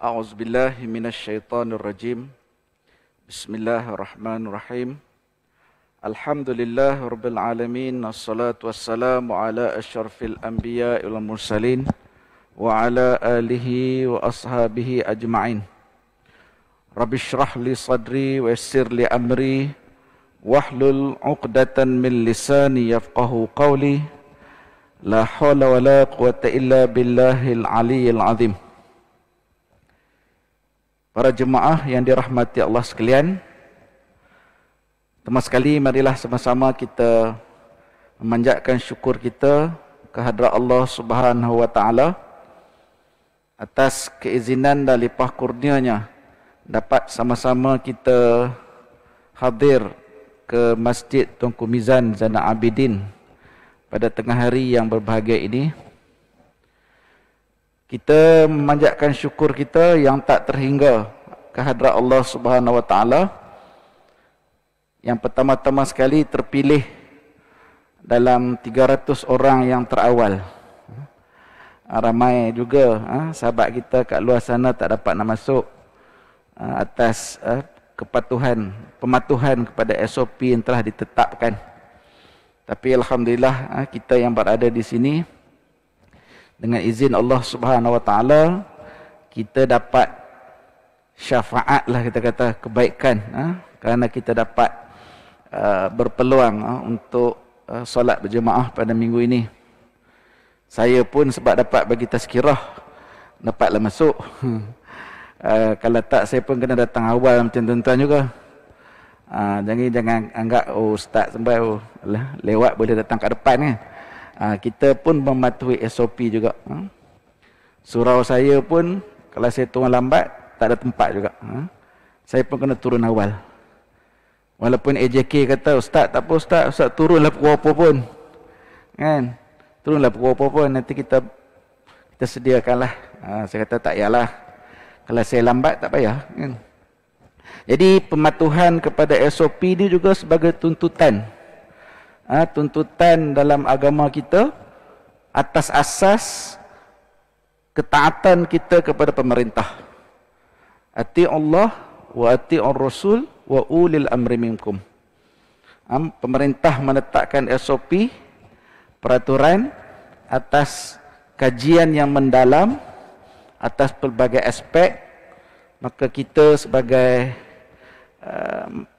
A'udzubillahi minasyaitonirrajim. Bismillahirrahmanirrahim. Alhamdulillahirabbil alamin. Wassalatu wassalamu ala asyrafil anbiya'i wal mursalin wa ala alihi wa ashabihi ajma'in. Rabbi shrah li sadri wa yassir li amri wahlul 'uqdatan min lisani yafqahu qawli. La haula wala quwwata illa billahil aliyyil azim. Para jemaah yang dirahmati Allah sekalian, pertama sekali marilah sama-sama kita memanjatkan syukur kita kehadrat Allah Subhanahu wa taala atas keizinan dan limpah kurnianya dapat sama-sama kita hadir ke Masjid Tunku Mizan Zainal Abidin pada tengah hari yang berbahagia ini. Kita memanjatkan syukur kita yang tak terhingga kehadrat Allah Subhanahu wa taala yang pertama-tama sekali terpilih dalam 300 orang yang terawal. Ramai juga sahabat kita kat luar sana tak dapat nak masuk atas pematuhan kepada SOP yang telah ditetapkan. Tapi alhamdulillah kita yang berada di sini dengan izin Allah Subhanahu wa taala kita dapat syafaat lah, kita kata kebaikan kerana kita dapat berpeluang untuk solat berjemaah pada minggu ini. Saya pun sebab dapat bagi tazkirah dapatlah masuk. Kalau tak saya pun kena datang awal macam tuan-tuan juga. Jangan anggap ustaz sampai lewat boleh datang kat depan kan. Kita pun mematuhi SOP juga. Surau saya pun kalau saya turun lambat tak ada tempat juga. Saya pun kena turun awal. Walaupun AJK kata ustaz tak apa ustaz turunlah pukul apa pun. Kan? Turunlah pukul apa pun, nanti kita sediakanlah. Saya kata tak yalah. Kalau saya lambat tak payah kan. Jadi pematuhan kepada SOP ini juga sebagai tuntutan. Tuntutan dalam agama kita atas asas ketaatan kita kepada pemerintah. Ati Allah wa ati ar-rasul wa ulil amri minkum. Pemerintah menetapkan SOP, peraturan atas kajian yang mendalam atas pelbagai aspek, maka kita sebagai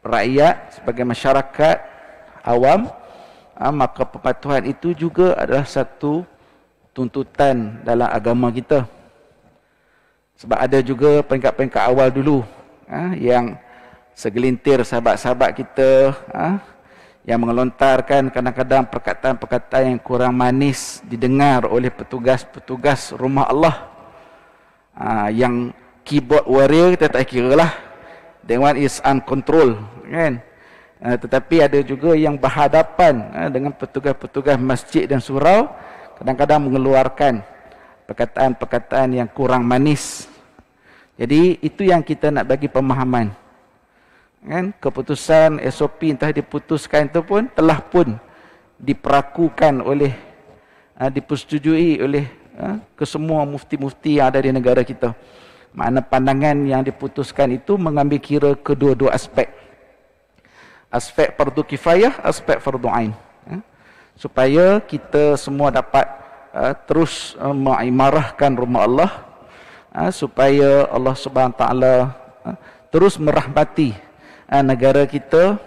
rakyat, sebagai masyarakat awam, maka kepatuhan itu juga adalah satu tuntutan dalam agama kita. Sebab ada juga peringkat-peringkat awal dulu yang segelintir sahabat-sahabat kita yang mengelontarkan kadang-kadang perkataan-perkataan yang kurang manis didengar oleh petugas-petugas rumah Allah. Yang keyboard warrior kita tak kira lah, that one is uncontrolled kan. Tetapi ada juga yang berhadapan dengan petugas-petugas masjid dan surau, kadang-kadang mengeluarkan perkataan-perkataan yang kurang manis. Jadi itu yang kita nak bagi pemahaman kan. Keputusan SOP yang telah diputuskan itu pun telah pun diperakukan oleh dipersetujui oleh kesemua mufti-mufti yang ada di negara kita. Makna pandangan yang diputuskan itu mengambil kira kedua-dua aspek. Aspek fardu kifayah, aspek fardu ain. Supaya kita semua dapat terus mengimarahkan rumah Allah, supaya Allah Subhanahu Wa Taala terus merahmati negara kita,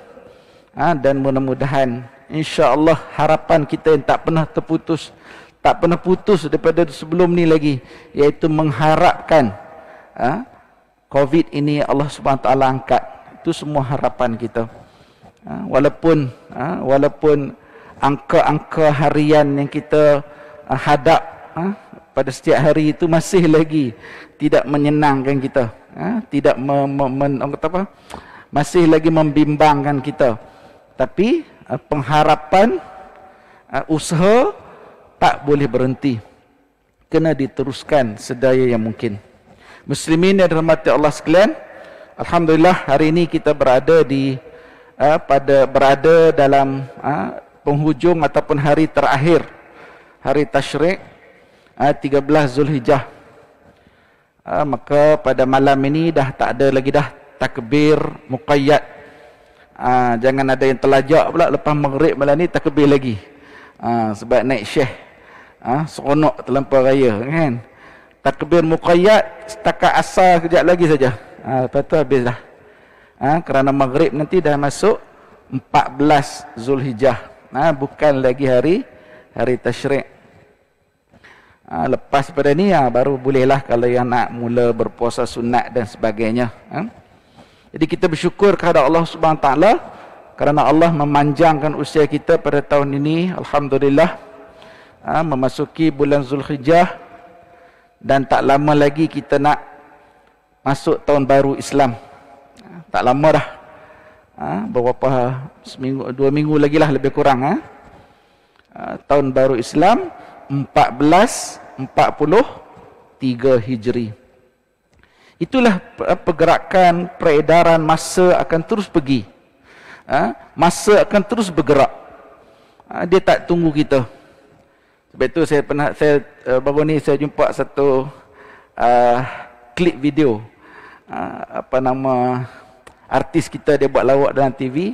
dan mudah-mudahan insya-Allah harapan kita yang tak pernah terputus, tak pernah putus daripada sebelum ni lagi, iaitu mengharapkan COVID ini Allah Subhanahu Wa Taala angkat. Itu semua harapan kita. Walaupun angka-angka harian yang kita hadap pada setiap hari itu masih lagi tidak menyenangkan kita, tidak masih lagi membimbangkan kita. Tapi pengharapan, usaha tak boleh berhenti, kena diteruskan sedaya yang mungkin. Muslimin yang dirahmati Allah sekalian, alhamdulillah hari ini kita berada dalam penghujung ataupun hari terakhir, hari Tasyrik, 13 Zulhijjah. maka pada malam ini dah tak ada lagi dah takbir muqayyad. Jangan ada yang terlajak pula lepas maghrib malam ni takbir lagi. Sebab naik syekh, seronok terlampau raya kan. Takbir muqayyad setakat asar kejap lagi saja. Lepas tu habis dah. Kerana maghrib nanti dah masuk 14 Zulhijjah. Bukan lagi hari tasyrik. Lepas pada ni baru bolehlah kalau yang nak mula berpuasa sunat dan sebagainya. Jadi kita bersyukur kepada Allah Subhanahu Wa Taala kerana Allah memanjangkan usia kita pada tahun ini, alhamdulillah. Memasuki bulan Zulhijjah dan tak lama lagi kita nak masuk tahun baru Islam. Tak lama dah. Beberapa seminggu, 2 minggu lagi lah lebih kurang. Tahun baru Islam 1443 Hijri. Itulah pergerakan, peredaran masa akan terus pergi. Masa akan terus bergerak. Dia tak tunggu kita. Sebab itu saya baru ni saya jumpa satu klip video. Artis kita dia buat lawak dalam TV.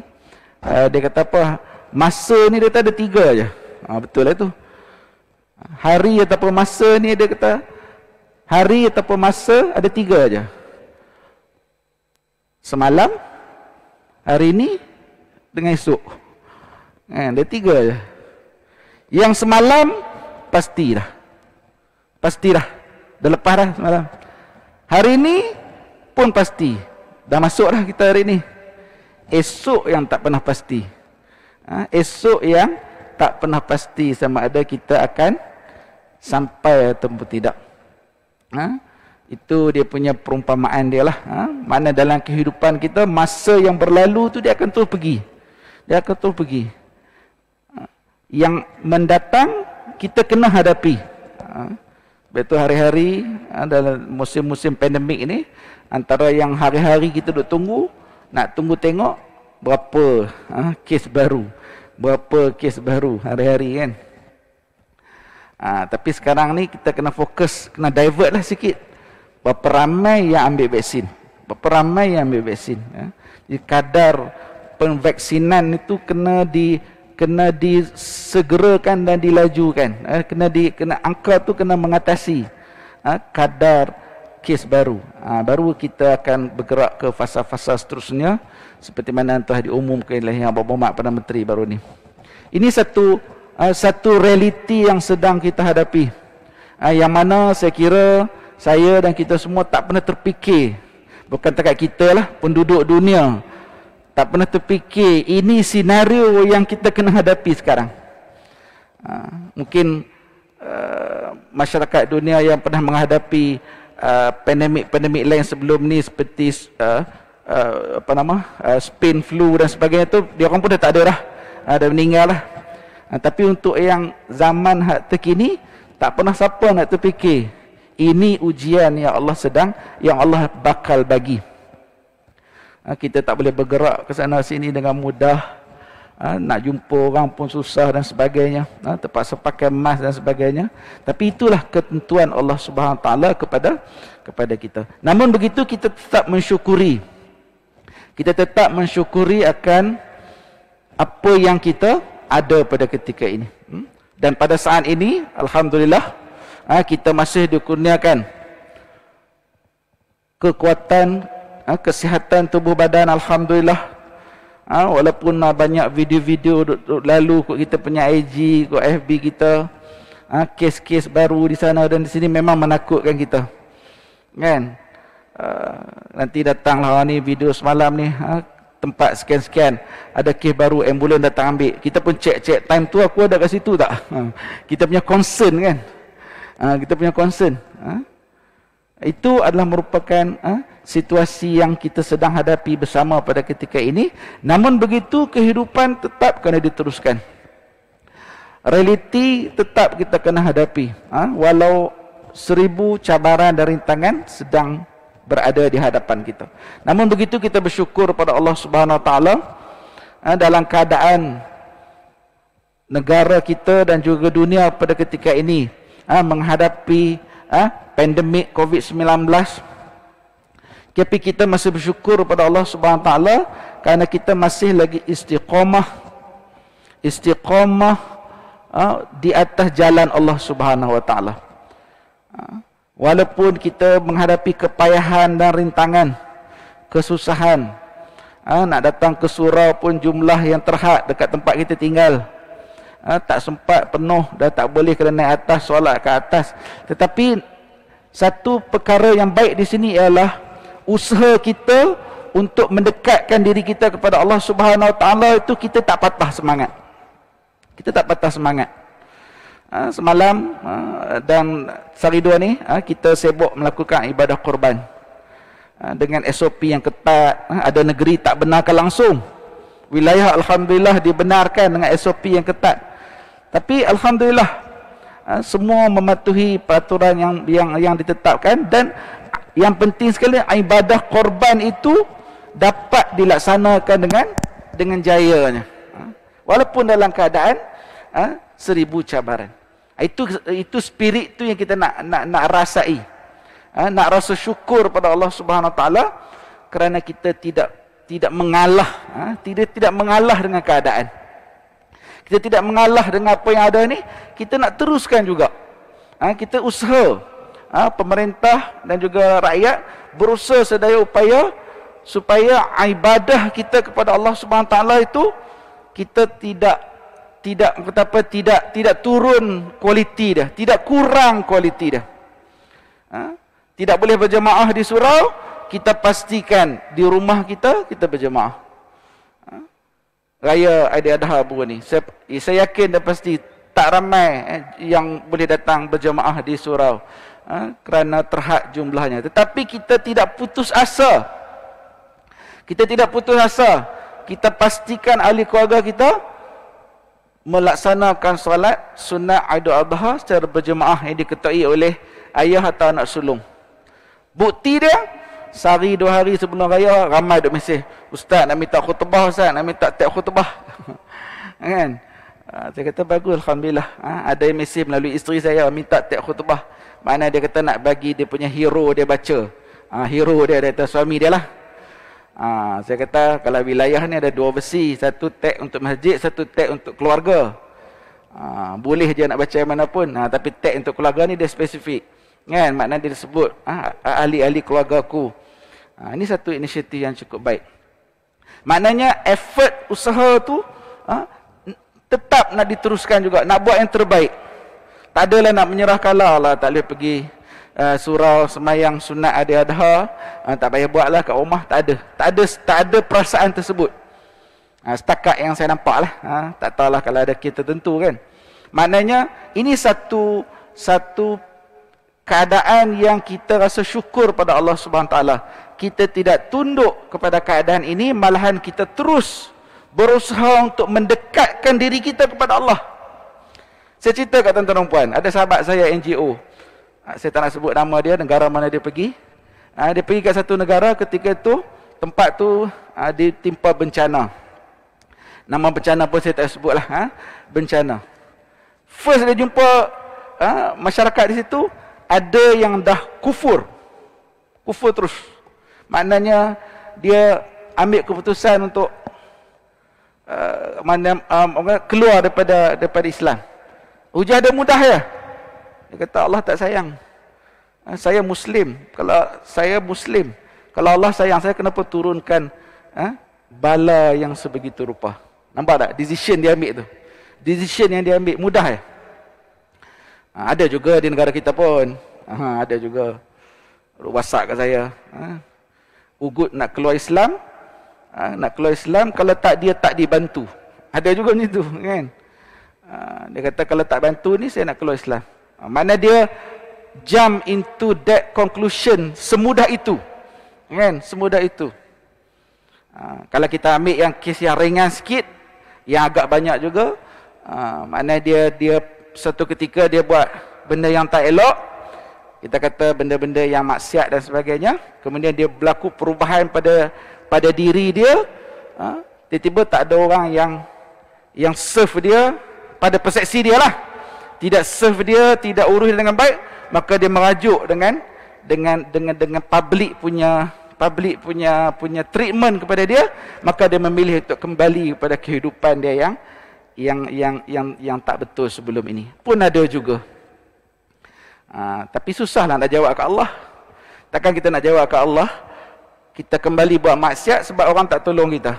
Dia kata apa? Masa ni dia tak ada 3 aja. Betul lah tu. Hari ataupun masa ni dia kata hari ataupun masa ada 3 aja. Semalam, hari ni dengan esok. Ada 3 aja. Yang semalam pasti dah. Dah lepas dah semalam. Hari ni pun pasti. Dah masuk dah kita hari ni. Esok yang tak pernah pasti. Esok yang tak pernah pasti sama ada kita akan sampai ataupun tidak. Itu dia punya perumpamaan dia lah. Mana dalam kehidupan kita masa yang berlalu tu dia akan terus pergi. Yang mendatang kita kena hadapi. Betul hari-hari dalam musim-musim pandemik ini, antara yang hari-hari kita duk tunggu, nak tunggu tengok berapa kes baru. Berapa kes baru hari-hari kan. Tapi sekarang ni kita kena fokus, kena divert lah sikit. Berapa ramai yang ambil vaksin. Jadi kadar penvaksinan itu kena disegerakan dan dilajukan. Kena angka tu kena mengatasi kadar kes baru. Baru kita akan bergerak ke fasa-fasa seterusnya seperti mana telah diumumkan oleh Yang Berhormat Perdana Menteri baru ni. Ini satu realiti yang sedang kita hadapi. Yang mana saya kira saya dan kita semua tak pernah terfikir, bukan takat kita lah, penduduk dunia tak pernah terfikir ini senario yang kita kena hadapi sekarang. Mungkin masyarakat dunia yang pernah menghadapi pandemik lain sebelum ni seperti Spain flu dan sebagainya tu, dia orang pun dah tak ada dah, dah meninggal lah. Tapi untuk yang zaman terkini tak pernah siapa nak terfikir ini ujian yang Allah bakal bagi. Kita tak boleh bergerak ke sana sini dengan mudah. Nak jumpa orang pun susah dan sebagainya. Terpaksa pakai mask dan sebagainya. Tapi itulah ketentuan Allah Subhanahu Wa Taala kepada kita. Namun begitu kita tetap mensyukuri. Kita tetap mensyukuri akan apa yang kita ada pada ketika ini. Dan pada saat ini alhamdulillah kita masih dikurniakan kekuatan, kesihatan tubuh badan, alhamdulillah. Walaupun banyak video-video lalu kot kita punya IG, kot FB kita, kes-kes baru di sana dan di sini memang menakutkan kita, kan? Nanti datanglah ni video semalam ni, tempat sekian-sekian ada kes baru, ambulan datang ambil. Kita pun check time tu, aku ada kat situ tak? Kita punya concern kan? Kita punya concern. Itu adalah merupakan situasi yang kita sedang hadapi bersama pada ketika ini. Namun begitu kehidupan tetap kena diteruskan. Realiti tetap kita kena hadapi. Walau 1000 cabaran dan rintangan sedang berada di hadapan kita. Namun begitu kita bersyukur pada Allah Subhanahu Wa Taala dalam keadaan negara kita dan juga dunia pada ketika ini menghadapi pandemik COVID-19. Tapi kita masih bersyukur kepada Allah Subhanahu Wa Taala kerana kita masih lagi istiqamah di atas jalan Allah Subhanahu Wa Taala. Walaupun kita menghadapi kepayahan dan rintangan, kesusahan, nak datang ke surau pun jumlah yang terhad dekat tempat kita tinggal, tak sempat, penuh, dah tak boleh kena naik atas, solat ke atas. Tetapi satu perkara yang baik di sini ialah usaha kita untuk mendekatkan diri kita kepada Allah Subhanahu Wa Taala itu kita tak patah semangat. Kita tak patah semangat. Semalam dan sehari dua ni kita sibuk melakukan ibadah korban dengan SOP yang ketat. Ada negeri tak benarkan langsung, wilayah alhamdulillah dibenarkan dengan SOP yang ketat. Tapi alhamdulillah semua mematuhi peraturan yang ditetapkan, dan yang penting sekali ibadah korban itu dapat dilaksanakan dengan jayanya, walaupun dalam keadaan 1000 cabaran. Itu spirit tu yang kita nak rasai, nak rasa syukur pada Allah Subhanahu Wa Taala kerana kita tidak mengalah, tidak mengalah dengan keadaan. Kita tidak mengalah dengan apa yang ada ni, kita nak teruskan juga. Kita usaha, pemerintah dan juga rakyat berusaha sedaya upaya supaya ibadah kita kepada Allah Subhanahu Wa Taala itu kita tidak turun kualiti dah, tidak kurang kualiti dah. Tidak boleh berjemaah di surau, kita pastikan di rumah kita berjemaah. Raya Aidiladha baru ni, saya yakin dah pasti tak ramai yang boleh datang berjemaah di surau kerana terhad jumlahnya. Tetapi kita tidak putus asa. Kita pastikan ahli keluarga kita melaksanakan solat sunat Aidiladha secara berjemaah yang diketuai oleh ayah atau anak sulung. Bukti dia, sehari 2 hari sebelum raya ramai duk mesej, "Ustaz nak minta khutbah, Ustaz nak minta tak khutbah." Kan? Saya kata bagus, alhamdulillah. Ada yang mesej melalui isteri saya minta tak khutbah. Mana dia kata nak bagi dia punya hero dia baca. Hero dia kata suami dia lah. Saya kata kalau wilayah ni ada 2 versi, satu tag untuk masjid, satu tag untuk keluarga. Boleh je nak baca yang mana pun, tapi tag untuk keluarga ni dia spesifik, kan? Maknanya dia sebut ahli-ahli keluarga aku. Ini satu inisiatif yang cukup baik. Maknanya effort usaha tu tetap nak diteruskan juga, nak buat yang terbaik. Tak adalah nak menyerah kalah lah, tak boleh pergi surau semayang sunat Aidiladha, tak payah buatlah kat rumah. Tak ada perasaan tersebut. Setakat yang saya nampak lah, tak tahulah kalau ada kes tertentu kan. Maknanya ini satu keadaan yang kita rasa syukur pada Allah Subhanahu Wa Taala. Kita tidak tunduk kepada keadaan ini, malahan kita terus berusaha untuk mendekatkan diri kita kepada Allah. Saya cerita kat tuan-tuan dan puan, ada sahabat saya NGO, saya tak nak sebut nama dia, negara mana dia pergi. Dia pergi ke satu negara, ketika itu tempat tu ditimpa bencana. Nama bencana pun saya tak sebutlah, bencana. First dia jumpa masyarakat di situ, ada yang dah kufur terus. Maknanya dia ambil keputusan untuk keluar daripada Islam. Hujah dia mudah ya. Dia kata Allah tak sayang. Saya Muslim. Kalau saya Muslim, kalau Allah sayang saya, kenapa turunkan bala yang sebegitu rupa? Nampak tak? Decision dia ambil tu. Decision yang dia ambil mudah ya. Ada juga di negara kita pun. Ada juga. WhatsApp kat saya. Ugut nak keluar Islam. Kalau tak, dia tak dibantu. Ada juga macam tu kan. Dia kata kalau tak bantu ni, saya nak keluar Islam. Mana dia jump into that conclusion semudah itu, kan? Semudah itu. Kalau kita ambil yang kes yang ringan sikit, yang agak banyak juga, mana dia satu ketika dia buat benda yang tak elok, kita kata benda-benda yang maksiat dan sebagainya, kemudian dia berlaku perubahan pada diri dia, tiba-tiba tak ada orang yang serve dia pada persepsi dia lah, tidak serve dia, tidak urus dengan baik, maka dia merajuk dengan public punya treatment kepada dia, maka dia memilih untuk kembali kepada kehidupan dia yang tak betul sebelum ini. Pun ada juga. Tapi susahlah nak jawab ke Allah. Takkan kita nak jawab ke Allah, kita kembali buat maksiat sebab orang tak tolong kita.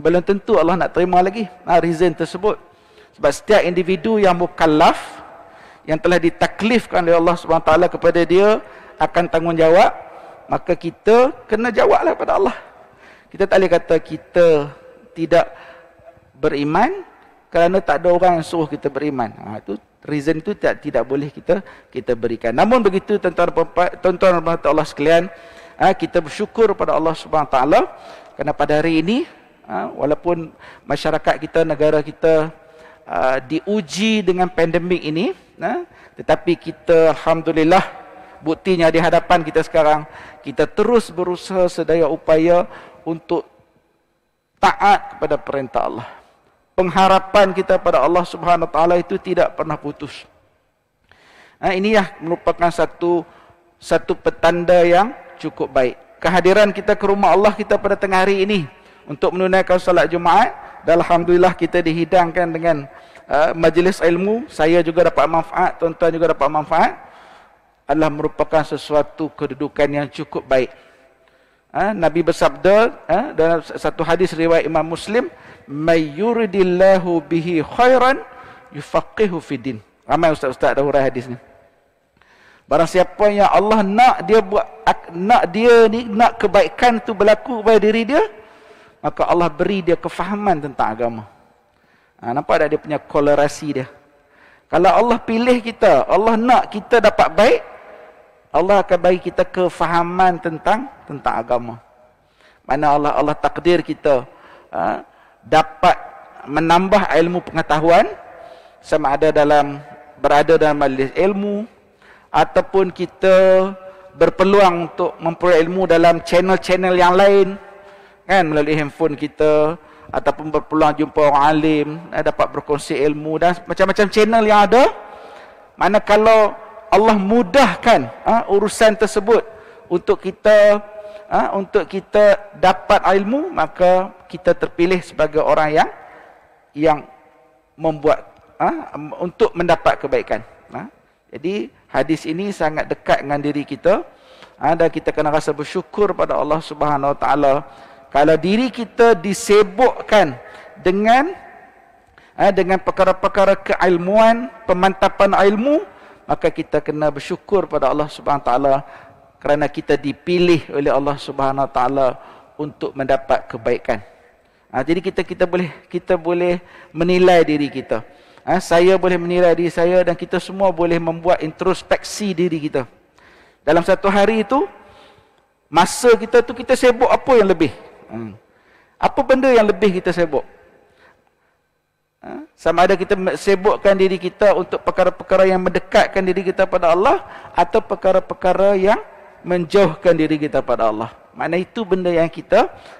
Belum tentu Allah nak terima lagi reason tersebut. Sebab setiap individu yang mukallaf, yang telah ditaklifkan oleh Allah SWT kepada dia akan tanggungjawab, maka kita kena jawablah kepada Allah. Kita tak boleh kata kita tidak beriman kerana tak ada orang yang suruh kita beriman. Itu reason itu tidak boleh kita berikan. Namun begitu tuan-tuan Allah sekalian, kita bersyukur pada Allah SWT kerana pada hari ini, walaupun masyarakat kita, negara kita diuji dengan pandemik ini, tetapi kita alhamdulillah, buktinya di hadapan kita sekarang, kita terus berusaha sedaya upaya untuk taat kepada perintah Allah. Pengharapan kita pada Allah Subhanahu Wa Taala itu tidak pernah putus. Ini merupakan satu petanda yang cukup baik. Kehadiran kita ke rumah Allah kita pada tengah hari ini untuk menunaikan salat Jumaat, dan alhamdulillah kita dihidangkan dengan majlis ilmu. Saya juga dapat manfaat, tuan-tuan juga dapat manfaat. Adalah merupakan sesuatu kedudukan yang cukup baik. Nabi bersabda dalam satu hadis riwayat Imam Muslim, "May yuridillahu bihi khairan yufaqihu fiddin." Ramai ustaz-ustaz dah hurai hadis ni. Barang siapa yang Allah nak kebaikan tu berlaku pada diri dia, maka Allah beri dia kefahaman tentang agama. Nampak tak dia punya kolerasi dia? Kalau Allah pilih kita, Allah nak kita dapat baik, Allah akan bagi kita kefahaman tentang agama. Mana Allah takdir kita dapat menambah ilmu pengetahuan, sama ada berada dalam majlis ilmu, ataupun kita berpeluang untuk memperoleh ilmu dalam channel-channel yang lain, kan, melalui handphone kita, ataupun berpeluang jumpa orang alim, dapat berkongsi ilmu dan macam-macam channel yang ada. Mana kalau Allah mudahkan urusan tersebut untuk kita dapat ilmu, maka kita terpilih sebagai orang yang membuat untuk mendapat kebaikan. Jadi hadis ini sangat dekat dengan diri kita, dan kita kena rasa bersyukur pada Allah Subhanahu Wa Taala. Kalau diri kita disibukkan dengan perkara-perkara keilmuan, pemantapan ilmu, maka kita kena bersyukur pada Allah Subhanahu Wa Taala kerana kita dipilih oleh Allah Subhanahu Wa Taala untuk mendapat kebaikan. Jadi kita boleh menilai diri kita. Saya boleh menilai diri saya, dan kita semua boleh membuat introspeksi diri kita. Dalam satu hari itu, masa kita tu kita sibuk apa yang lebih? Apa benda yang lebih kita sibuk? Sama ada kita sibukkan diri kita untuk perkara-perkara yang mendekatkan diri kita pada Allah, atau perkara-perkara yang menjauhkan diri kita pada Allah. Makna itu benda yang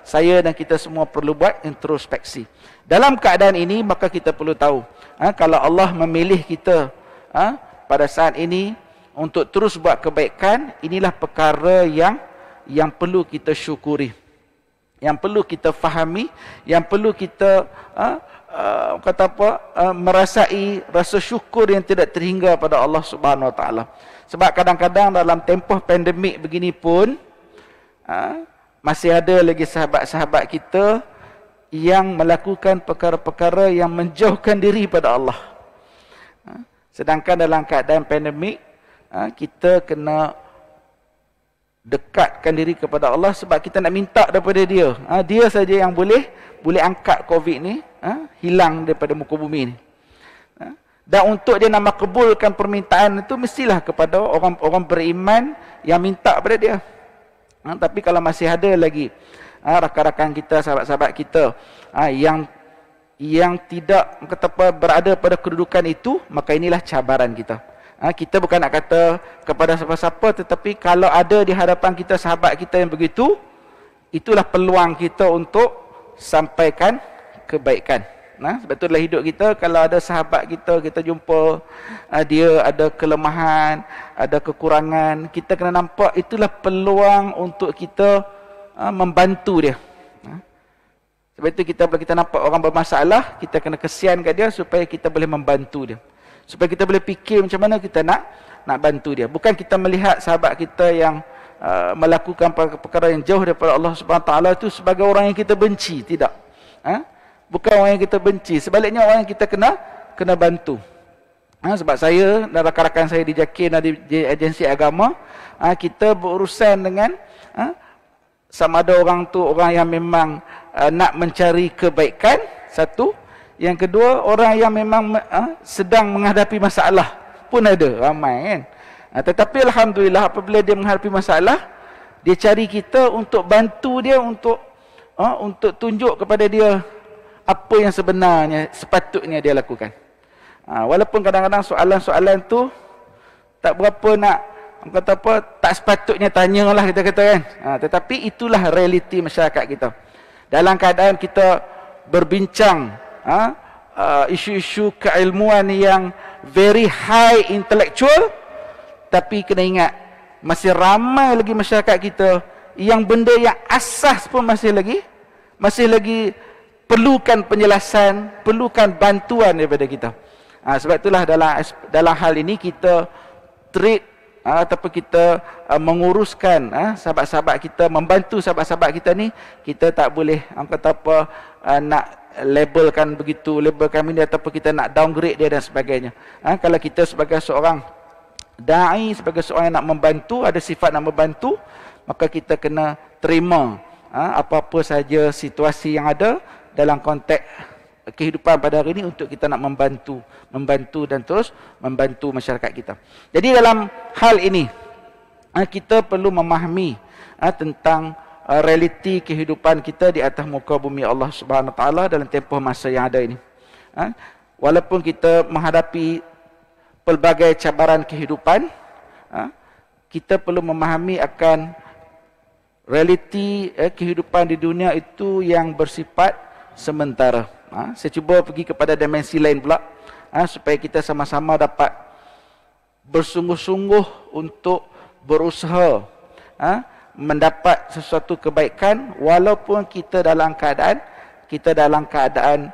saya dan kita semua perlu buat introspeksi. Dalam keadaan ini, maka kita perlu tahu, kalau Allah memilih kita pada saat ini untuk terus buat kebaikan, inilah perkara yang perlu kita syukuri, yang perlu kita fahami, yang perlu kita merasai rasa syukur yang tidak terhingga pada Allah Subhanahu Wa Taala. Sebab kadang-kadang dalam tempoh pandemik begini pun masih ada lagi sahabat-sahabat kita yang melakukan perkara-perkara yang menjauhkan diri pada Allah. Sedangkan dalam keadaan pandemik, kita kena dekatkan diri kepada Allah, sebab kita nak minta daripada dia. Dia saja yang boleh angkat COVID ni, hilang daripada muka bumi ni. Dan untuk dia nak makbulkan permintaan itu, mestilah kepada orang beriman yang minta kepada dia. Tapi kalau masih ada lagi rakan-rakan kita, sahabat-sahabat kita yang tidak berada pada kedudukan itu, maka inilah cabaran kita. Kita bukan nak kata kepada siapa-siapa, tetapi kalau ada di hadapan kita sahabat kita yang begitu, itulah peluang kita untuk sampaikan kebaikan. Sebab tu dalam hidup kita, kalau ada sahabat kita, kita jumpa dia ada kelemahan, ada kekurangan, kita kena nampak itulah peluang untuk kita membantu dia. Sebab itu bila kita nampak orang bermasalah, kita kena kesian kat dia supaya kita boleh membantu dia. Supaya kita boleh fikir macam mana kita nak bantu dia. Bukan kita melihat sahabat kita yang melakukan perkara yang jauh daripada Allah Subhanahu Wa Taala itu sebagai orang yang kita benci. Tidak. Bukan orang yang kita benci. Sebaliknya orang yang kita kena bantu. Sebab saya dan rakan-rakan saya di JAKIN dan di agensi agama, kita berurusan dengan sama ada orang tu orang yang memang nak mencari kebaikan, satu. Yang kedua, orang yang memang sedang menghadapi masalah pun ada, ramai kan. Tetapi alhamdulillah apabila dia menghadapi masalah, dia cari kita untuk bantu dia, untuk tunjuk kepada dia apa yang sebenarnya sepatutnya dia lakukan. Walaupun kadang-kadang soalan-soalan tu tak berapa nak, kata apa, tak sepatutnya tanyalah kita kata kan. Tetapi itulah realiti masyarakat kita. Dalam keadaan kita berbincang isu-isu keilmuan yang very high intellectual, tapi kena ingat masih ramai lagi masyarakat kita yang benda yang asas pun masih lagi perlukan penjelasan, perlukan bantuan daripada kita. Sebab itulah dalam hal ini kita treat ataupun kita menguruskan sahabat-sahabat kita, membantu sahabat-sahabat kita ni, kita tak boleh kata apa nak labelkan ini ataupun kita nak downgrade dia dan sebagainya. Kalau kita sebagai seorang da'i, sebagai seorang yang nak membantu, ada sifat nak membantu, maka kita kena terima apa-apa saja situasi yang ada dalam konteks kehidupan pada hari ini untuk kita nak membantu dan terus membantu masyarakat kita. Jadi dalam hal ini kita perlu memahami tentang realiti kehidupan kita di atas muka bumi Allah Subhanahu Wa Taala dalam tempoh masa yang ada ini. Walaupun kita menghadapi pelbagai cabaran kehidupan, kita perlu memahami akan realiti kehidupan di dunia itu yang bersifat sementara. Saya cuba pergi kepada dimensi lain pula, supaya kita sama-sama dapat bersungguh-sungguh untuk berusaha mendapat sesuatu kebaikan, walaupun kita dalam keadaan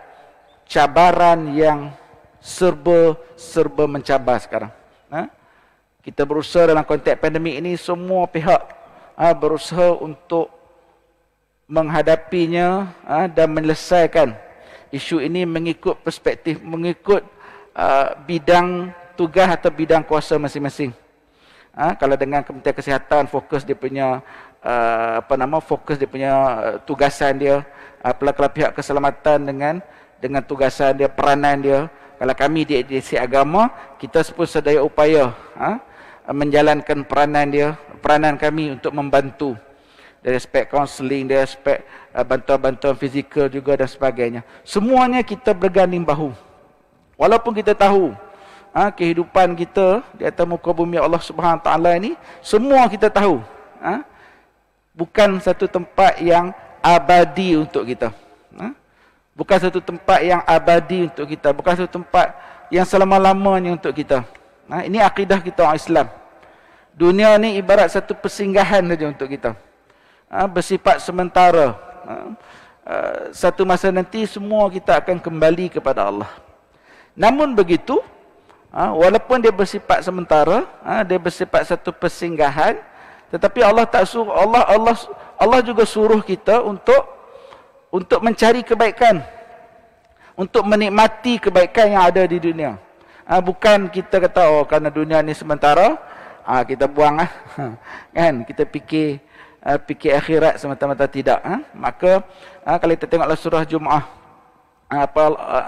cabaran yang serba mencabar sekarang. Kita berusaha dalam konteks pandemik ini, semua pihak berusaha untuk menghadapinya dan menyelesaikan isu ini mengikut perspektif, mengikut bidang tugas atau bidang kuasa masing-masing. Kalau dengan Kementerian Kesihatan, fokus dia punya fokus dia punya tugasan dia. Kalau pihak keselamatan dengan tugasan dia, peranan dia. Kalau kami di agensi agama, kita pun sedaya upaya menjalankan peranan kami untuk membantu dari aspek kaunseling, dari aspek bantuan-bantuan fizikal juga dan sebagainya. Semuanya kita berganding bahu. Walaupun kita tahu kehidupan kita di atas muka bumi Allah Subhanahu Wa Taala ini, semua kita tahu bukan satu tempat yang abadi untuk kita. Bukan satu tempat yang abadi untuk kita, bukan satu tempat yang selama-lamanya untuk kita. Ini akidah kita orang Islam. Dunia ni ibarat satu persinggahan saja untuk kita. Bersifat sementara. Satu masa nanti semua kita akan kembali kepada Allah. Namun begitu, walaupun dia bersifat sementara, dia bersifat satu persinggahan, tetapi Allah tak suruh, Allah juga suruh kita untuk mencari kebaikan, untuk menikmati kebaikan yang ada di dunia. Bukan kita kata kerana dunia ni sementara, kita buang kan, kita fikir akhirat semata-mata, tidak. Maka kalau kita tengoklah surah Jumaat, apa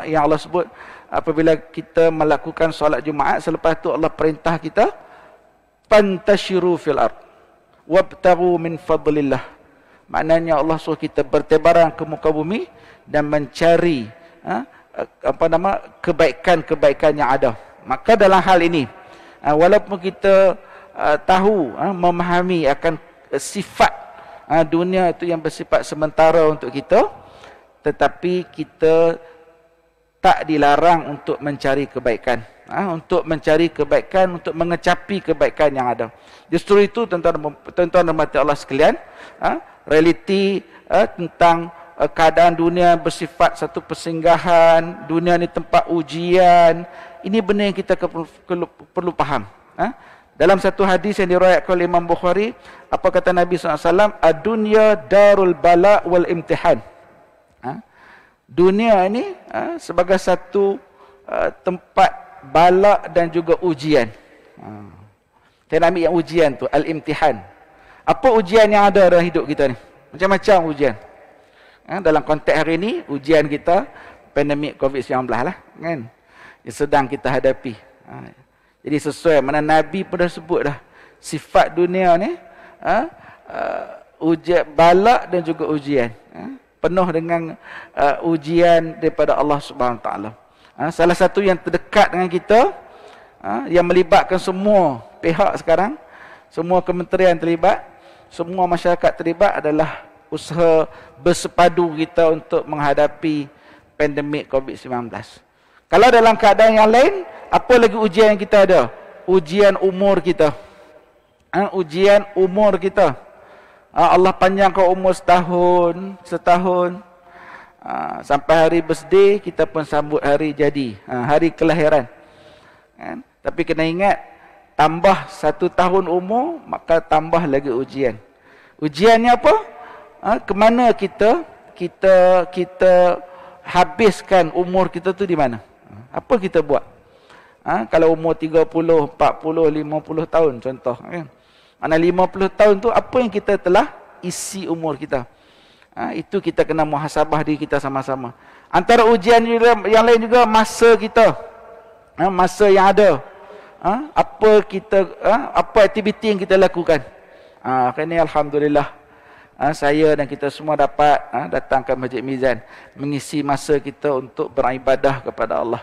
yang Allah sebut, apabila kita melakukan solat Jumaat, selepas tu Allah perintah kita fantashiru fil ard wabtaghu min fadlillah. Maknanya Allah suruh kita bertebaran ke muka bumi dan mencari kebaikan-kebaikan yang ada. Maka dalam hal ini, walaupun kita tahu, memahami akan sifat dunia itu yang bersifat sementara untuk kita, tetapi kita tak dilarang untuk mencari kebaikan. Untuk mencari kebaikan, untuk mengecapi kebaikan yang ada. Justru itu tuan-tuan dan mati Allah sekalian, realiti tentang keadaan dunia bersifat satu persinggahan, dunia ni tempat ujian. Ini benda yang kita perlu faham. Dalam satu hadis yang diriwayatkan oleh Imam Bukhari, apa kata Nabi SAW? Ad-dunya darul bala wal imtihan. Dunia ini sebagai satu tempat bala dan juga ujian. Saya nak ambil yang ujian tu, al-imtihan. Apa ujian yang ada dalam hidup kita ni? Macam-macam ujian. Dalam konteks hari ini, ujian kita pandemik COVID-19 lah, kan? Yang sedang kita hadapi. Jadi sesuai mana Nabi pun dah sebut dah, sifat dunia ni ujian, bala dan juga ujian. Penuh dengan ujian daripada Allah Subhanahu Wa Taala. Salah satu yang terdekat dengan kita, yang melibatkan semua pihak sekarang, semua kementerian terlibat, semua masyarakat terlibat, adalah usaha bersepadu kita untuk menghadapi pandemik COVID-19. Kalau dalam keadaan yang lain, apa lagi ujian yang kita ada? Ujian umur kita. Ujian umur kita. Allah panjangkan umur setahun. Sampai hari birthday, kita pun sambut hari jadi, hari kelahiran. Tapi kena ingat, tambah 1 tahun umur, maka tambah lagi ujian. Ujiannya apa? Kemana kita habiskan umur kita tu di mana? Apa kita buat? Kalau umur 30, 40, 50 tahun contoh, kan? Mana 50 tahun tu apa yang kita telah isi umur kita? Itu kita kena muhasabah diri kita sama-sama. Antara ujian yang lain juga masa kita. Masa yang ada. Apa aktiviti yang kita lakukan? Kerana alhamdulillah, saya dan kita semua dapat datang ke Masjid Mizan, mengisi masa kita untuk beribadah kepada Allah.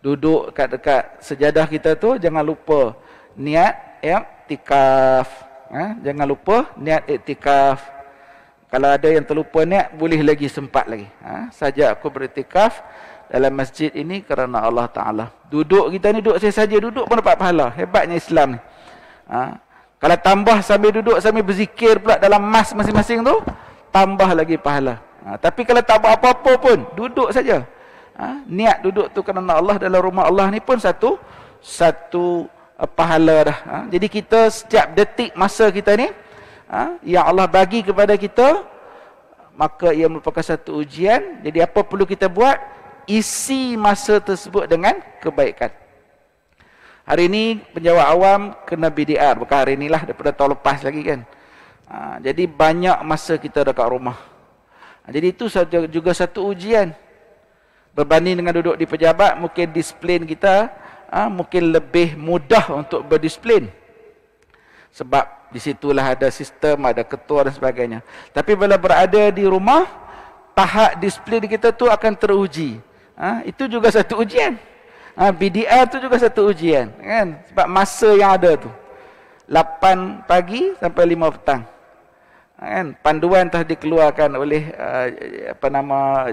Duduk dekat sejadah kita tu, jangan lupa niat iktikaf. Jangan lupa niat iktikaf. Kalau ada yang terlupa niat, boleh lagi, sempat lagi. Saja aku beriktikaf dalam masjid ini kerana Allah Ta'ala. Duduk kita ni, duduk saja duduk pun dapat pahala. Hebatnya Islam ni. Kalau tambah sambil duduk, sambil berzikir pula dalam mas masing-masing tu, tambah lagi pahala. Tapi kalau tak buat apa-apa pun, duduk saja. Niat duduk tu kerana Allah dalam rumah Allah ni pun satu pahala dah. Jadi kita setiap detik masa kita ni, yang Allah bagi kepada kita, maka ia merupakan satu ujian. Jadi apa perlu kita buat? Isi masa tersebut dengan kebaikan. Hari ini penjawat awam kena BDR, bukan hari inilah, daripada tahun lepas lagi kan. Jadi banyak masa kita dekat rumah. Jadi itu juga satu ujian. Berbanding dengan duduk di pejabat, mungkin disiplin kita mungkin lebih mudah untuk berdisiplin. Sebab di situlah ada sistem, ada ketua dan sebagainya. Tapi bila berada di rumah, tahap disiplin kita tu akan teruji. Itu juga satu ujian. BDR tu juga satu ujian, kan? Sebab masa yang ada tu 8 pagi sampai 5 petang. Kan? Panduan telah dikeluarkan oleh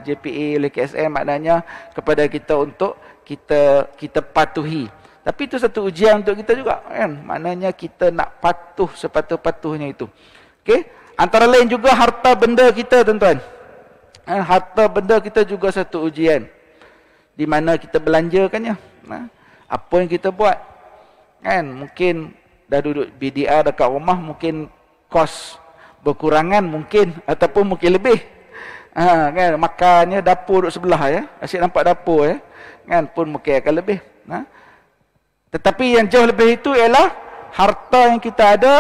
JPA, oleh KSM, maknanya kepada kita untuk kita patuhi. Tapi itu satu ujian untuk kita juga, kan? Maknanya kita nak patuh sepatuh-patuhnya itu. Okey? Antara lain juga harta benda kita, tuan-tuan. Harta benda kita juga satu ujian. Di mana kita belanjakannya. Apa yang kita buat? Kan? Mungkin dah duduk BDR dekat rumah, mungkin kos berkurangan mungkin, ataupun mungkin lebih. Kan? Makannya dapur duduk sebelah ya. Asyik nampak dapur ya. Kan? Pun mungkin akan lebih. Tetapi yang jauh lebih itu ialah harta yang kita ada,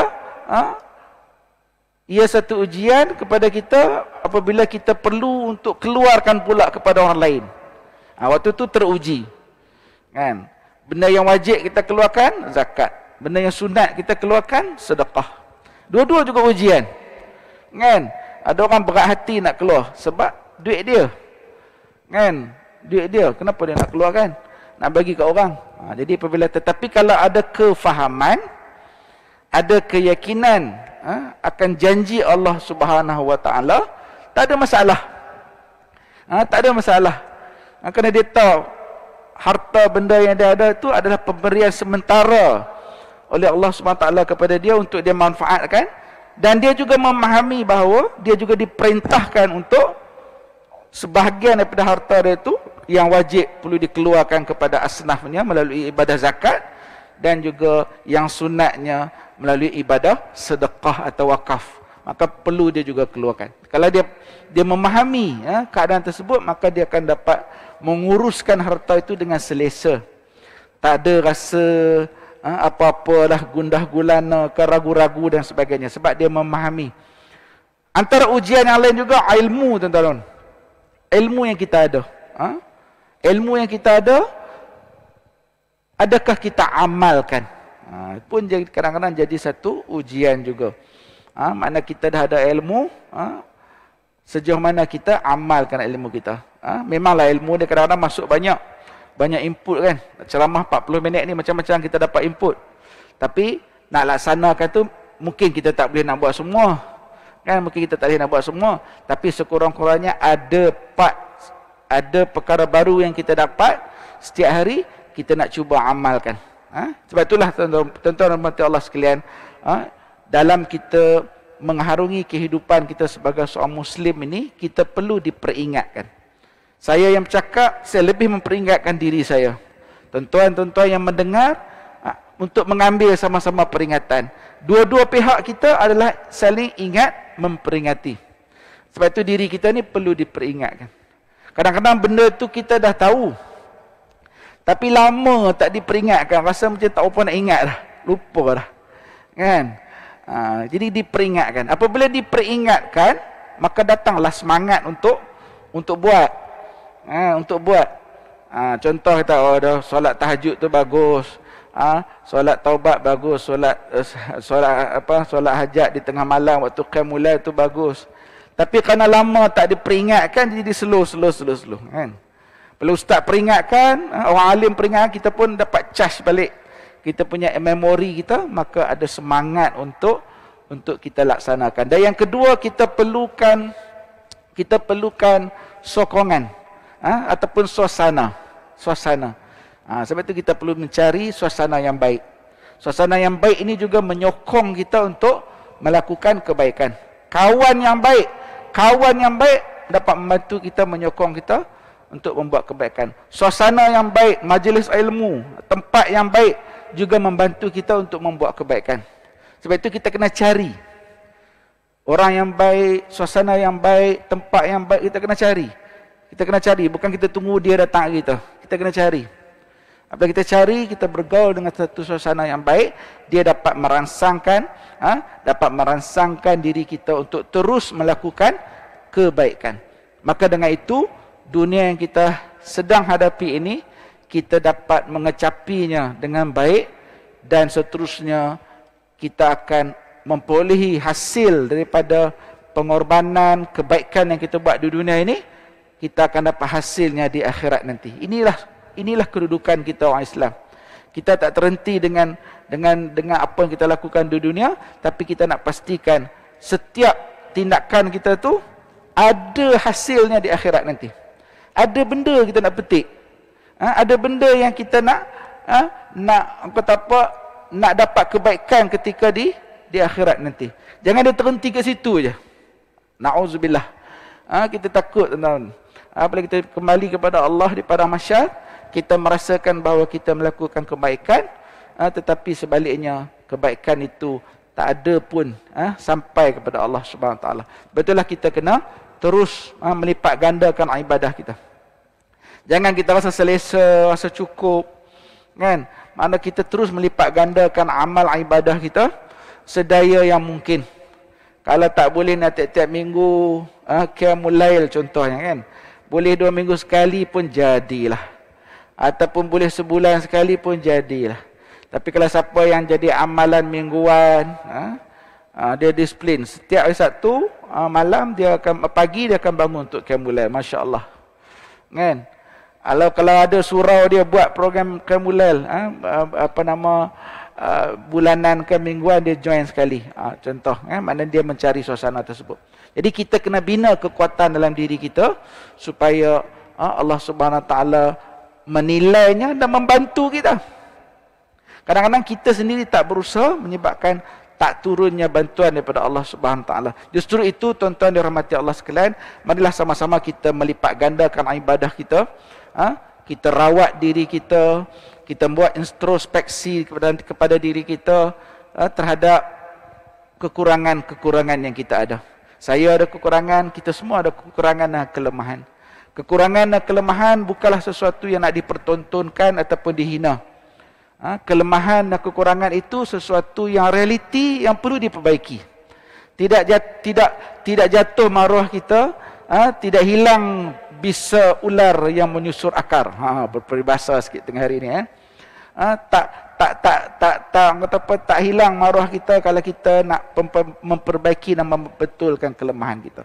ia satu ujian kepada kita apabila kita perlu untuk keluarkan pula kepada orang lain. Waktu itu teruji. Kan? Benda yang wajib kita keluarkan, zakat. Benda yang sunat kita keluarkan, sedekah. Dua-dua juga ujian. Kan? Ada orang berat hati nak keluar sebab duit dia. Kan? Duit dia, kenapa dia nak keluarkan? Nak bagi kat orang. Jadi apabila, tetapi kalau ada kefahaman, ada keyakinan akan janji Allah Subhanahu Wa Taala, tak ada masalah. Tak ada masalah. Kerana dia tahu harta benda yang dia ada itu adalah pemberian sementara oleh Allah SWT kepada dia untuk dia manfaatkan. Dan dia juga memahami bahawa dia juga diperintahkan untuk sebahagian daripada harta dia itu yang wajib perlu dikeluarkan kepada asnafnya melalui ibadah zakat, dan juga yang sunatnya melalui ibadah sedekah atau wakaf. Maka perlu dia juga keluarkan. Kalau dia memahami keadaan tersebut, maka dia akan dapat menguruskan harta itu dengan selesa. Tak ada rasa apa-apalah gundah gulana, ragu-ragu dan sebagainya, sebab dia memahami. Antara ujian yang lain juga ilmu, tuan-tuan. Ilmu yang kita ada. Ilmu yang kita ada, adakah kita amalkan? Pun kadang-kadang jadi satu ujian juga. Makna kita dah ada ilmu, sejauh mana kita amalkan ilmu kita. Memanglah ilmu dia kadang-kadang masuk banyak input kan. Ceramah 40 minit ni macam-macam kita dapat input. Tapi nak laksanakan tu mungkin kita tak boleh nak buat semua. Kan, mungkin kita tak boleh nak buat semua. Tapi sekurang-kurangnya ada perkara baru yang kita dapat setiap hari, kita nak cuba amalkan. Sebab itulah tuan-tuan dan Allah sekalian, dalam kita mengharungi kehidupan kita sebagai seorang Muslim ini, kita perlu diperingatkan. Saya yang bercakap, saya lebih memperingatkan diri saya. Tuan-tuan yang mendengar, untuk mengambil sama-sama peringatan. Dua-dua pihak kita adalah saling ingat, memperingati. Sebab itu diri kita ni perlu diperingatkan. Kadang-kadang benda tu kita dah tahu, tapi lama tak diperingatkan, rasa macam tak apa nak ingat dah, lupa dah. Kan? Jadi diperingatkan. Apabila diperingatkan, maka datanglah semangat untuk buat. Untuk buat. Contoh kata, dah solat tahajud tu bagus. Solat taubat bagus. Solat hajat di tengah malam waktu qiyamul lail tu bagus. Tapi kerana lama tak diperingatkan, jadi slow. Kan? Kalau ustaz peringatkan, orang alim peringatkan, kita pun dapat charge balik kita punya memori kita, maka ada semangat untuk kita laksanakan. Dan yang kedua, kita perlukan sokongan, ataupun suasana. Sebab itu kita perlu mencari suasana yang baik. Suasana yang baik ini juga menyokong kita untuk melakukan kebaikan. Kawan yang baik dapat membantu kita, menyokong kita untuk membuat kebaikan. Suasana yang baik, majlis ilmu, tempat yang baik juga membantu kita untuk membuat kebaikan. Sebab itu kita kena cari orang yang baik, suasana yang baik, tempat yang baik, kita kena cari. Kita kena cari, bukan kita tunggu dia datang kita. Kita kena cari. Apabila kita cari, kita bergaul dengan satu suasana yang baik, dia dapat merangsangkan diri kita untuk terus melakukan kebaikan. Maka dengan itu, dunia yang kita sedang hadapi ini, kita dapat mengecapinya dengan baik, dan seterusnya kita akan memperolehi hasil daripada pengorbanan, kebaikan yang kita buat di dunia ini, kita akan dapat hasilnya di akhirat nanti. Inilah kedudukan kita orang Islam. Kita tak terhenti dengan apa yang kita lakukan di dunia, tapi kita nak pastikan setiap tindakan kita tu ada hasilnya di akhirat nanti. Ada benda kita nak petik. Ada benda yang kita nak dapat kebaikan ketika di akhirat nanti. Jangan dia terhenti ke situ je. Na'udzubillah. Kita takut, teman-teman. Apabila kita kembali kepada Allah di padang mahsyar, kita merasakan bahawa kita melakukan kebaikan, tetapi sebaliknya kebaikan itu tak ada pun sampai kepada Allah Subhanahu Wa Taala. Betullah kita kena terus melipat gandakan ibadah kita. Jangan kita rasa selesa, rasa cukup, kan? Mana kita terus melipat gandakan amal ibadah kita sedaya yang mungkin. Kalau tak boleh nak tiap-tiap minggu qiyamul lail contohnya, kan? Boleh 2 minggu sekali pun jadilah. Ataupun boleh sebulan sekali pun jadilah. Tapi kalau siapa yang jadi amalan mingguan, dia disiplin. Setiap hari Sabtu malam pagi dia akan bangun untuk qiyamul lail. Masya-Allah. Kan? Kalau ada surau dia buat program qiyamul lail, bulanan ke mingguan dia join sekali. Contoh, maknanya dia mencari suasana tersebut. Jadi kita kena bina kekuatan dalam diri kita supaya Allah Subhanahu Wa Taala menilainya dan membantu kita. Kadang-kadang kita sendiri tak berusaha menyebabkan tak turunnya bantuan daripada Allah Subhanahu Wa Taala. Justru itu tuan-tuan dirahmati Allah sekalian, marilah sama-sama kita melipat gandakan ibadah kita. Kita rawat diri kita, kita buat introspeksi kepada diri kita terhadap kekurangan-kekurangan yang kita ada. Saya ada kekurangan, kita semua ada kekurangan dan kelemahan. Kekurangan dan kelemahan bukanlah sesuatu yang nak dipertontonkan ataupun dihina. Kelemahan dan kekurangan itu sesuatu yang realiti yang perlu diperbaiki. Tidak jatuh maruah kita, tidak hilang bisa ular yang menyusur akar. Berperibahasa sikit tengah hari ni. Tak hilang maruah kita kalau kita nak memperbaiki dan membetulkan kelemahan kita.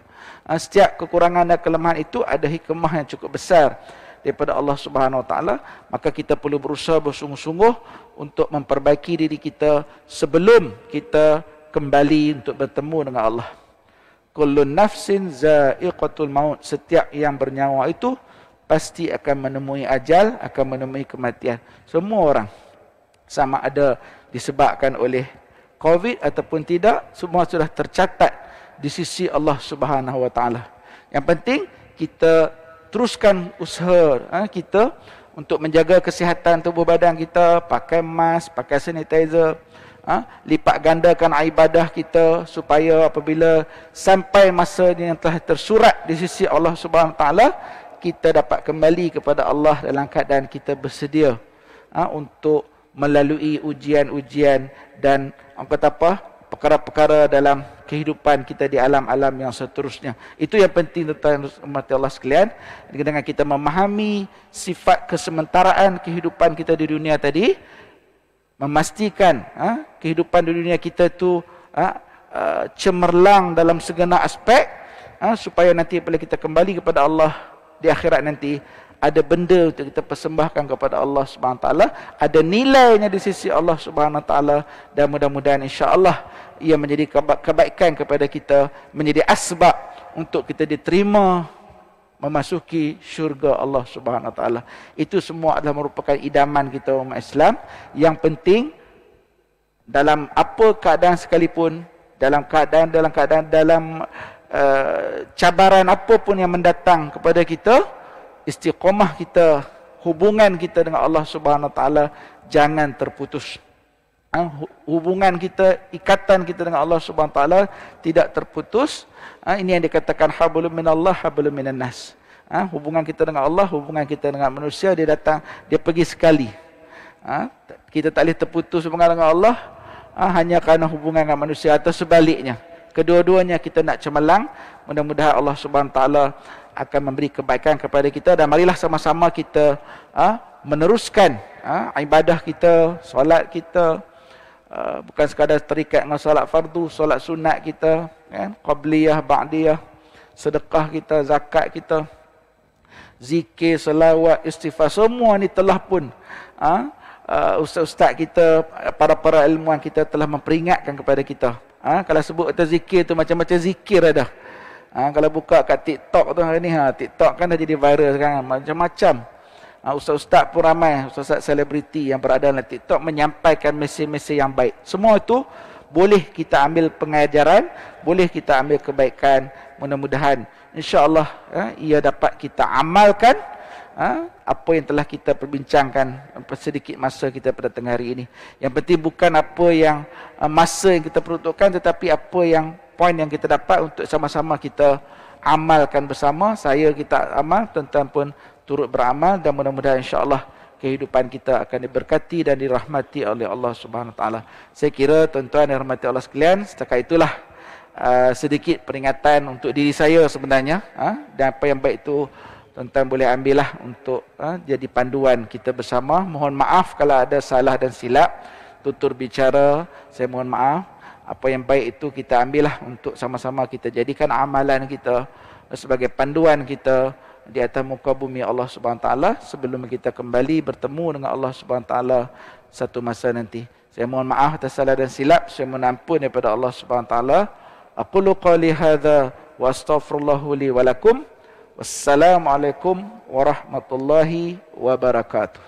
Setiap kekurangan dan kelemahan itu ada hikmah yang cukup besar daripada Allah Subhanahu Wa Taala, maka kita perlu berusaha bersungguh-sungguh untuk memperbaiki diri kita sebelum kita kembali untuk bertemu dengan Allah. Kullu nafsin za'iqatul maut, setiap yang bernyawa itu pasti akan menemui ajal, akan menemui kematian. Semua orang, sama ada disebabkan oleh COVID ataupun tidak, semua sudah tercatat di sisi Allah Subhanahu Wa Taala. Yang penting kita teruskan usaha kita untuk menjaga kesihatan tubuh badan kita, pakai mask, pakai sanitizer, lipat gandakan ibadah kita supaya apabila sampai masa yang telah tersurat di sisi Allah Subhanahu Wa Taala, kita dapat kembali kepada Allah dalam keadaan kita bersedia untuk melalui ujian-ujian dan perkara-perkara dalam kehidupan kita di alam-alam yang seterusnya. Itu yang penting tuan-tuan Allah sekalian. Dengan kita memahami sifat kesementaraan kehidupan kita di dunia tadi, memastikan kehidupan di dunia kita itu cemerlang dalam segenap aspek, supaya nanti bila kita kembali kepada Allah di akhirat nanti, ada benda untuk kita persembahkan kepada Allah Subhanahu Wa Taala, ada nilainya di sisi Allah Subhanahu Wa Taala, dan mudah-mudahan insya-Allah ia menjadi kebaikan kepada kita, menjadi asbab untuk kita diterima memasuki syurga Allah Subhanahu Wa Taala. Itu semua adalah merupakan idaman kita umat Islam. Yang penting dalam apa keadaan sekalipun, dalam cabaran apapun yang mendatang kepada kita, istiqamah kita, hubungan kita dengan Allah Subhanahu Wa Taala jangan terputus. Hubungan kita, ikatan kita dengan Allah Subhanahu Wa Taala tidak terputus. Ini yang dikatakan hablum minallah hablum minan nas. Hubungan kita dengan Allah, hubungan kita dengan manusia, dia datang, dia pergi sekali. Kita tak boleh terputus hubungan dengan Allah hanya kerana hubungan dengan manusia, atau sebaliknya. Kedua-duanya kita nak cemerlang. Mudah-mudahan Allah Subhanahu Wa Taala akan memberi kebaikan kepada kita, dan marilah sama-sama kita meneruskan ibadah kita, solat kita, bukan sekadar terikat dengan solat fardu, solat sunat kita, kan, qabliyah, ba'diyah, sedekah kita, zakat kita, zikir, selawat, istighfar, semua ni telah pun ustaz-ustaz kita, para ilmuwan kita telah memperingatkan kepada kita. Kalau sebut atas zikir tu, macam-macam zikir ada. Kalau buka kat TikTok tu hari ni, TikTok kan dah jadi viral sekarang, macam-macam. Ustaz-ustaz pun ramai, ustaz-ustaz selebriti yang berada dalam TikTok menyampaikan mesej-mesej yang baik. Semua itu boleh kita ambil pengajaran, boleh kita ambil kebaikan. Mudah-mudahan insya-Allah ia dapat kita amalkan apa yang telah kita perbincangkan sedikit masa kita pada tengah hari ini. Yang penting bukan apa yang masa yang kita peruntukkan, tetapi apa yang poin yang kita dapat untuk sama-sama kita amalkan bersama. Kita amal, tuan-tuan pun turut beramal, dan mudah-mudahan insya-Allah kehidupan kita akan diberkati dan dirahmati oleh Allah Subhanahu Wa Taala. Saya kira tuan-tuan yang dirahmati Allah sekalian, setakat itulah sedikit peringatan untuk diri saya sebenarnya, dan apa yang baik itu tuan-tuan boleh ambillah untuk jadi panduan kita bersama. Mohon maaf kalau ada salah dan silap tutur bicara, saya mohon maaf. Apa yang baik itu kita ambillah untuk sama-sama kita jadikan amalan kita sebagai panduan kita di atas muka bumi Allah Subhanahu Wa Taala sebelum kita kembali bertemu dengan Allah Subhanahu Wa Taala satu masa nanti. Saya mohon maaf atas salah dan silap, saya mohon ampun daripada Allah Subhanahu Wa Taala. Aqulu qali hadza wa astaghfirullah li wa lakum. Wassalamualaikum warahmatullahi wabarakatuh.